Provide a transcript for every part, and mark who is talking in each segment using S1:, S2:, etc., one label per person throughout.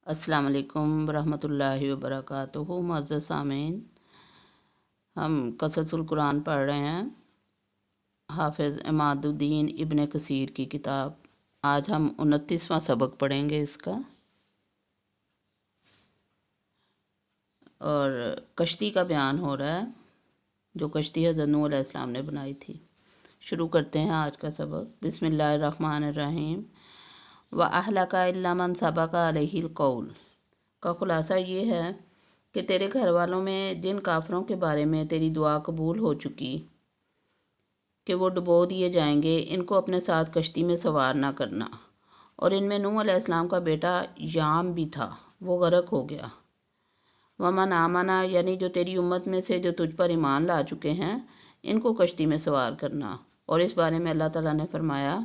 S1: अस्सलाम वालेकुम रहमतुल्लाहि व बरकातुहू। मुअज़्ज़ज़ सामीन, हम क़ससुल कुरान पढ़ रहे हैं, हाफ़िज़ इमादुद्दीन इब्न कसीर की किताब। आज हम 29वां सबक पढ़ेंगे इसका। और कश्ती का बयान हो रहा है, जो कश्ती हज़रत नूह अलैहिस्सलाम ने बनाई थी। शुरू करते हैं आज का सबक। बिस्मिल्लाहिर्रहमानिर्रहीम। व अहलका इल्ला मन सबका अलैहिल कौल का खुलासा ये है कि तेरे घर वालों में जिन काफिरों के बारे में तेरी दुआ कबूल हो चुकी कि वो डुबो दिए जाएंगे, इनको अपने साथ कश्ती में सवार ना करना। और इनमें नूह अलैहिस्सलाम का बेटा याम भी था, वो गर्क हो गया। वमन आमना, यानी जो तेरी उम्मत में से जो तुझ पर ईमान ला चुके हैं, इनको कश्ती में सवार करना। और इस बारे में अल्लाह ताला ने फरमाया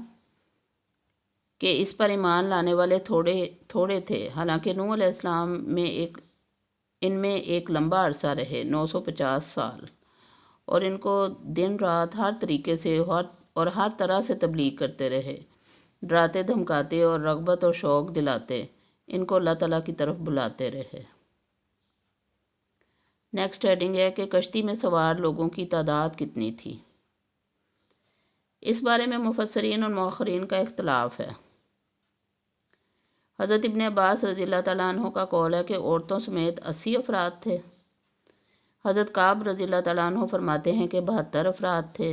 S1: कि इस पर ईमान लाने वाले थोड़े थोड़े थे। हालांकि नूह अलैहिस्सलाम में इनमें एक लंबा अरसा रहे, 950 साल, और इनको दिन रात हर तरीके से और हर तरह से तबलीग करते रहे, डराते धमकाते और रग़बत और शौक़ दिलाते इनको अल्लाह ताला की तरफ बुलाते रहे। नेक्स्ट हेडिंग है कि कश्ती में सवार लोगों की तादाद कितनी थी। इस बारे में मुफस्सरीन और मुअख्खरीन का इख्तलाफ है। हज़रत इब्न अब्बास रज़ियल्लाहु तआला अन्हु का कौल है कि औरतों समेत 80 अफराद थे। हज़रत काब रज़ियल्लाहु तआला अन्हु फरमाते हैं कि 72 अफराद थे,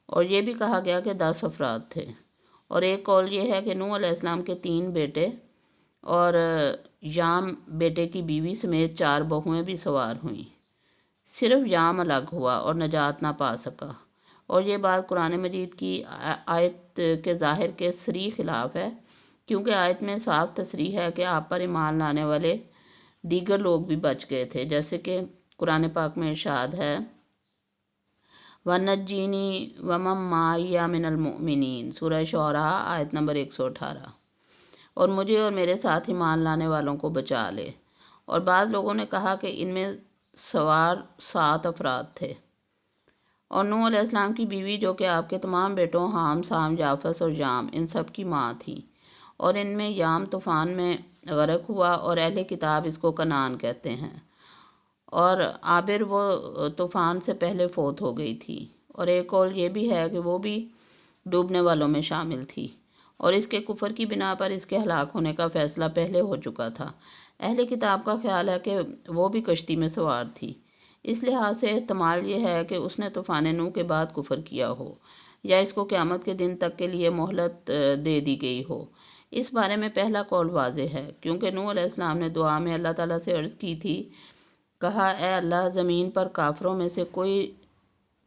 S1: और ये भी कहा गया कि 10 अफराद थे। और एक कौल ये है कि नूह अलैहिस्सलाम के 3 बेटे और याम बेटे की बीवी समेत 4 बहुएं भी सवार हुईं। सिर्फ याम अलग हुआ और नजात ना पा सका। और ये बात कुरान मजीद की आयत के ज़ाहिर के सरी खिलाफ है, क्योंकि आयत में साफ तसरीह है कि आप पर ईमान लाने वाले दीगर लोग भी बच गए थे, जैसे कि कुरान पाक में इरशाद है, वनज्जीनी वमम माइया मिनल मुमिनीन, सूरह शुअरा आयत नंबर 118। और मुझे और मेरे साथ ईमान लाने वालों को बचा ले। और बाद लोगों ने कहा कि इनमें सवार 7 अफराद थे। और नूह अलैहिस्सलाम की बीवी, जो कि आपके तमाम बेटों हाम, साम, जाफस और याम, इन सब की माँ थी। और इनमें याम तूफ़ान में गर्क हुआ, और अहले किताब इसको कनान कहते हैं। और आबिर वो तूफ़ान से पहले फ़ौत हो गई थी। और एक कौल ये भी है कि वो भी डूबने वालों में शामिल थी, और इसके कुफर की बिना पर इसके हलाक होने का फ़ैसला पहले हो चुका था। अहले किताब का ख्याल है कि वो भी कश्ती में सवार थी। इस लिहाज से एहतमाल ये है कि उसने तूफ़ान नूह के बाद कुफर किया हो, या इसको क़यामत के दिन तक के लिए मोहलत दे दी गई हो। इस बारे में पहला कौल वाज़ेह है, क्योंकि नूह अलैहिस्सलाम ने दुआ में अल्लाह ताला से अर्ज़ की थी, कहा, ए अल्लाह, ज़मीन पर काफिरों में से कोई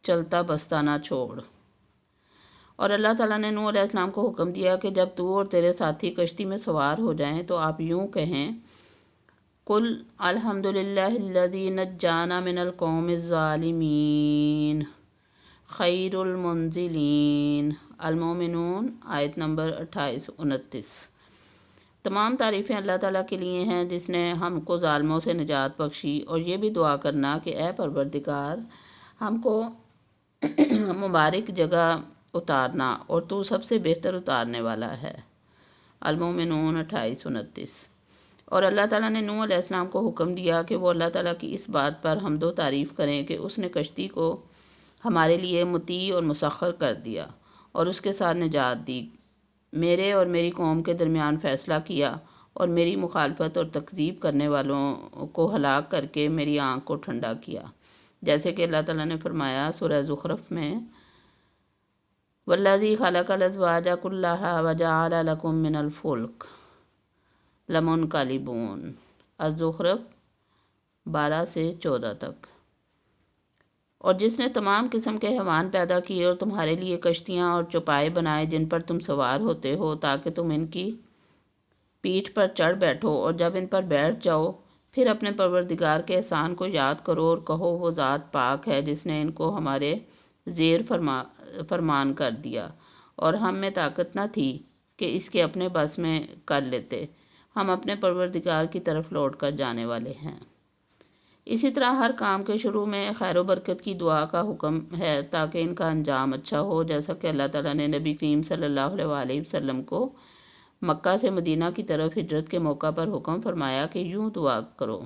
S1: चलता बसता ना छोड़। और अल्लाह ताला ने नूह अलैहिस्सलाम को हुक्म दिया कि जब तू और तेरे साथी कश्ती में सवार हो जाएं तो आप यूँ कहें, कुल अल्हम्दुलिल्लाहिल्लज़ी नज्जाना मिनल कौमिज़ ज़ालिमीन खैरुल मुंज़िलीन। अल-मोमिनून आयत नंबर 28-29। तमाम तारीफ़ें अल्लाह ताला के लिए हैं, जिसने हमको ज़ालिमों से निजात बख्शी। और ये भी दुआ करना कि ए परवरदिगार, हमको मुबारक जगह उतारना, और तू सबसे बेहतर उतारने वाला है। अल-मोमिनून 28-29। और अल्लाह ताला ने नूह अलैहिस्सलाम को हुक्म दिया कि वो अल्लाह ताला की इस बात पर हम्दो तारीफ़ करें कि उसने कश्ती को हमारे लिए मुती और मुसख्खर कर दिया और उसके साथ निजात दी, मेरे और मेरी कौम के दरमियान फ़ैसला किया, और मेरी मुखालफत और तकज़ीब करने वालों को हलाक करके मेरी आँख को ठंडा किया, जैसे कि अल्लाह ताला ने फरमाया सूरह ज़ुख़रफ़ में, वल्लज़ी खलक़ल अज़वाजा कुल्लहा वजअल लकुम मिनल फुल्क लमुनक़लिबून। अज़-ज़ुख़रफ़ 12 से 14 तक। और जिसने तमाम किस्म के हैवान पैदा किए और तुम्हारे लिए कश्तियाँ और चौपाए बनाए जिन पर तुम सवार होते हो, ताकि तुम इनकी पीठ पर चढ़ बैठो, और जब इन पर बैठ जाओ फिर अपने परवरदिगार के एहसान को याद करो और कहो, वो ज़ात पाक है जिसने इनको हमारे ज़ेर फरमान कर दिया, और हम में ताकत न थी कि इसके अपने बस में कर लेते। हम अपने परवरदिगार की तरफ लौट कर जाने वाले हैं। इसी तरह हर काम के शुरू में खैर व बरकत की दुआ का हुक्म है, ताकि इनका अंजाम अच्छा हो, जैसा कि अल्लाह ताला ने नबी करीम सल्लल्लाहु अलैहि वसल्लम को مکہ سے مدینہ کی طرف ہجرت کے موقع پر حکم فرمایا کہ یوں دعا کرو: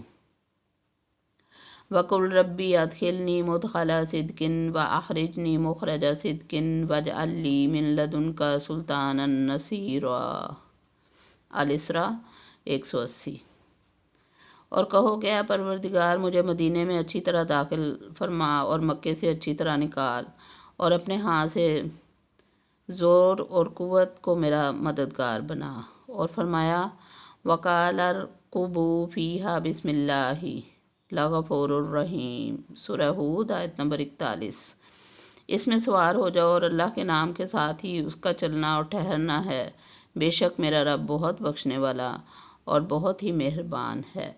S1: وَقُلْ رَبِّ أَدْخِلْنِي مُدْخَلَ صِدْقٍ وَأَخْرِجْنِي مُخْرَجَ صِدْقٍ وَاجْعَل لِّي مِن لَّدُنكَ سُلْطَانًا نَّصِيرًا۔ الاسراء 180۔ اور کہو کہ اے پروردگار، مجھے مدینے میں اچھی طرح داخل فرما اور مکے سے اچھی طرح نکال، اور اپنے ہاں سے زور اور قوت کو میرا مددگار بنا۔ اور فرمایا: وَقَالَ ارْكُبُوا فِيهَا بِسْمِ اللَّهِ لَغَفُورٌ الرَّحِيمٌ۔ سورہ ہود آیت نمبر 41۔ اس میں سوار ہو جاؤ اور اللہ کے نام کے ساتھ ہی اس کا چلنا اور ٹھہرنا ہے، بے شک میرا رب بہت بخشنے والا اور بہت ہی مہربان ہے۔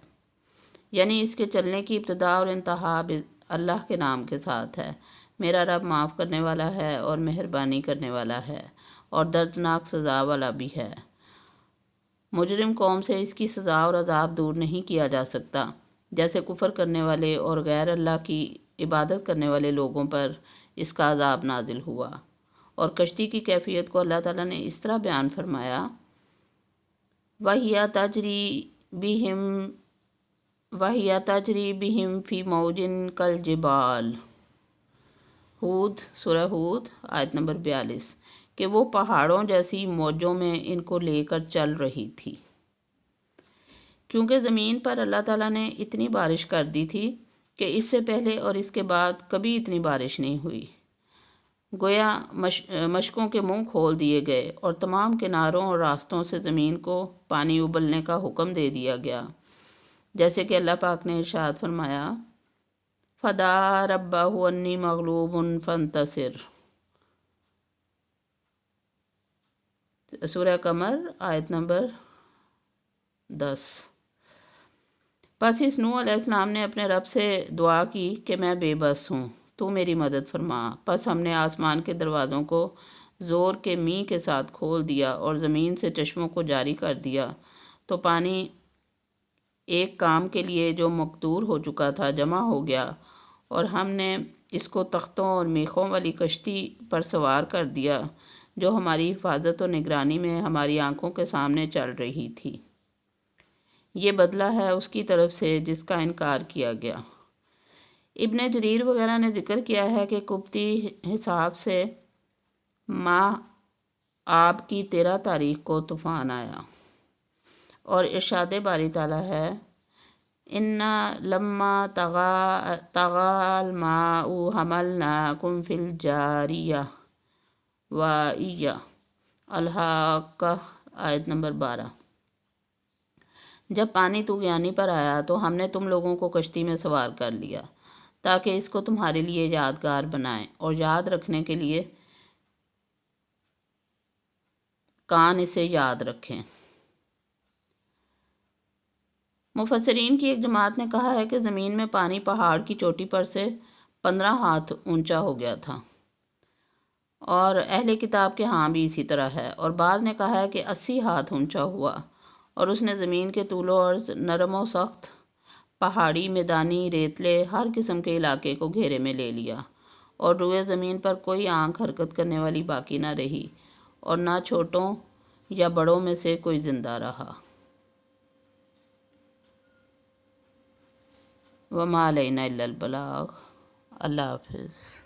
S1: یعنی اس کے چلنے کی ابتدا اور انتہا اللہ کے نام کے ساتھ ہے۔ میرا رب معاف کرنے والا ہے اور مہربانی کرنے والا ہے اور دردناک سزا والا بھی ہے۔ مجرم قوم سے اس کی سزا اور عذاب دور نہیں کیا جا سکتا، جیسے کفر کرنے والے اور غیر اللہ کی عبادت کرنے والے لوگوں پر اس کا عذاب نازل ہوا۔ اور کشتی کی کیفیت کو اللہ تعالیٰ نے اس طرح بیان فرمایا: وَهِيَ تَجْرِي بِهِمْ فِي مَوْجٍ كَالْجِبَالِ۔ ہود، سورہ ہود آیت نمبر 42۔ کہ وہ پہاڑوں جیسی موجوں میں ان کو لے کر چل رہی تھی، کیونکہ زمین پر اللہ تعالیٰ نے اتنی بارش کر دی تھی کہ اس سے پہلے اور اس کے بعد کبھی اتنی بارش نہیں ہوئی۔ گویا مشکوں کے منہ کھول دیے گئے اور تمام کناروں اور راستوں سے زمین کو پانی ابلنے کا حکم دے دیا گیا، جیسے کہ اللہ پاک نے ارشاد فرمایا: فَدَعَا رَبَّهُ أَنِّي مَغْلُوبٌ فَانتَصِرْ۔ سورہ قمر آیت نمبر 10۔ پس اس نوح علیہ السلام نے اپنے رب سے دعا کی کہ میں بے بس ہوں، تو میری مدد فرما۔ پس ہم نے آسمان کے دروازوں کو زور کے می کے ساتھ کھول دیا اور زمین سے چشموں کو جاری کر دیا، تو پانی ایک کام کے لیے جو مقدور ہو چکا تھا جمع ہو گیا، اور ہم نے اس کو تختوں اور میخوں والی کشتی پر سوار کر دیا جو ہماری حفاظت اور نگرانی میں ہماری آنکھوں کے سامنے چل رہی تھی۔ یہ بدلہ ہے اس کی طرف سے جس کا انکار کیا گیا۔ ابن جریر وغیرہ نے ذکر کیا ہے کہ قبطی حساب سے ماہ آب کی 13 تاریخ کو طوفان آیا، اور ارشاد باری تعالیٰ ہے: اِنَّا لَمَّا طَغَى الْمَاءُ حَمَلْنَاكُمْ فِي الْجَارِيَّةِ وَإِيَّ الْحَاقَّةِ آیت نمبر 12۔ جب پانی طغیانی پر آیا تو ہم نے تم لوگوں کو کشتی میں سوار کر لیا تاکہ اس کو تمہارے لیے یادگار بنائیں اور یاد رکھنے کے لیے کان اسے یاد رکھیں۔ مفسرین کی ایک جماعت نے کہا ہے کہ زمین میں پانی پہاڑ کی چوٹی پر سے 15 ہاتھ اونچا ہو گیا تھا، اور اہل کتاب کے ہاں بھی اسی طرح ہے، اور بعض نے کہا ہے کہ 80 ہاتھ اونچا ہوا، اور اس نے زمین کے طول و عرض، نرم و سخت، پہاڑی، میدانی، ریتلے، ہر قسم کے علاقے کو گھیرے میں لے لیا، اور روئے زمین پر کوئی آنکھ حرکت کرنے والی باقی نہ رہی، اور نہ چھوٹوں یا بڑوں میں سے کوئی زندہ رہا۔ وَمَا عَلَيْنَا إِلَّا الْبَلَاغُ۔ اللہ حافظ۔